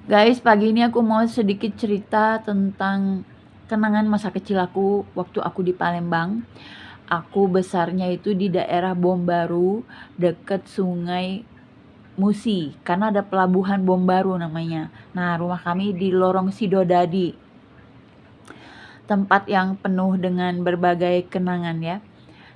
Guys, pagi ini aku mau sedikit cerita tentang kenangan masa kecil aku waktu aku di Palembang. Aku besarnya itu di daerah Bom Baru, deket Sungai Musi, karena ada pelabuhan Bom Baru namanya. Nah, rumah kami di Lorong Sidodadi, tempat yang penuh dengan berbagai kenangan ya.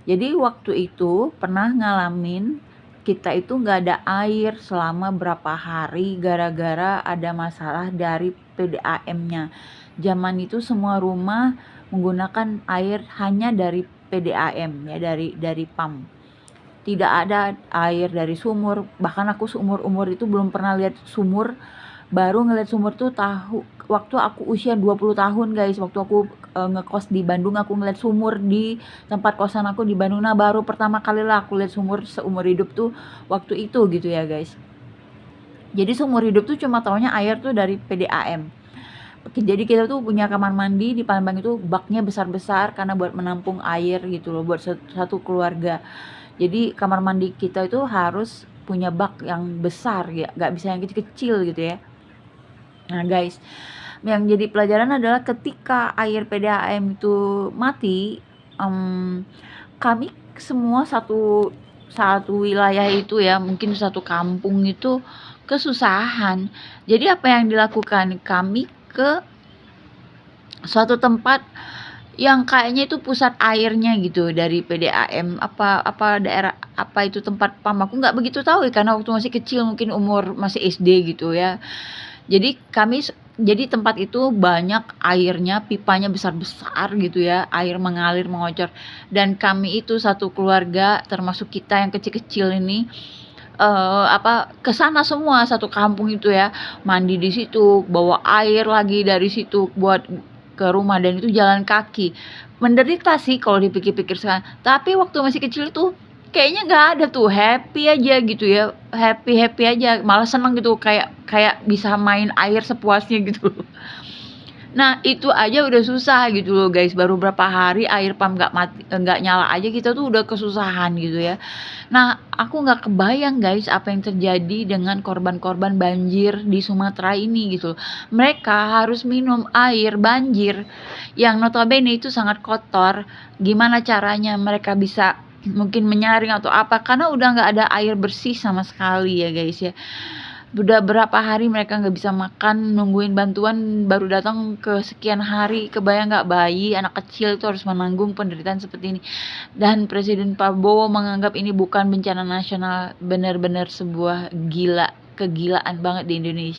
Jadi waktu itu pernah ngalamin kita itu nggak ada air selama berapa hari gara-gara ada masalah dari PDAM-nya. Zaman itu semua rumah menggunakan air hanya dari PDAM ya, dari PAM. Tidak ada air dari sumur. Bahkan aku seumur umur itu belum pernah lihat sumur. Baru ngeliat sumur tuh waktu aku usia 20 tahun guys. Waktu aku ngekos di Bandung, aku ngeliat sumur di tempat kosan aku di Bandung. Nah, baru pertama kali lah aku lihat sumur seumur hidup tuh waktu itu gitu ya guys. Jadi seumur hidup tuh cuma taunya air tuh dari PDAM. Jadi kita tuh punya kamar mandi di Palembang itu, baknya besar-besar karena buat menampung air gitu loh, buat satu keluarga. Jadi kamar mandi kita itu harus punya bak yang besar ya, nggak bisa yang kecil-kecil gitu ya. Nah guys, yang jadi pelajaran adalah ketika air PDAM itu mati, kami semua satu wilayah itu ya, mungkin satu kampung itu kesusahan. Jadi apa yang dilakukan? Kami ke suatu tempat yang kayaknya itu pusat airnya gitu dari PDAM, apa daerah apa itu tempat PAM, aku nggak begitu tahu ya karena waktu masih kecil, mungkin umur masih SD gitu ya. Jadi tempat itu banyak airnya, pipanya besar-besar gitu ya, air mengalir mengocor, dan kami itu satu keluarga termasuk kita yang kecil-kecil ini ke sana semua satu kampung itu ya, mandi di situ, bawa air lagi dari situ buat ke rumah, dan itu jalan kaki. Menderita sih kalau dipikir-pikir sekarang, tapi waktu masih kecil tuh kayaknya nggak ada tuh, happy aja gitu ya, happy-happy aja, malah seneng gitu, kayak kayak bisa main air sepuasnya gitu. Nah, itu aja udah susah gitu loh guys, baru berapa hari air pam nggak nyala aja kita tuh udah kesusahan gitu ya. Nah, aku nggak kebayang guys apa yang terjadi dengan korban-korban banjir di Sumatera ini gitu. Mereka harus minum air banjir yang notabene itu sangat kotor. Gimana caranya mereka bisa mungkin menyaring atau apa, karena udah nggak ada air bersih sama sekali ya guys ya. Udah berapa hari mereka nggak bisa makan, nungguin bantuan baru datang ke sekian hari. Kebayang nggak bayi, anak kecil itu harus menanggung penderitaan seperti ini. Dan Presiden Prabowo menganggap ini bukan bencana nasional, benar-benar sebuah kegilaan banget di Indonesia.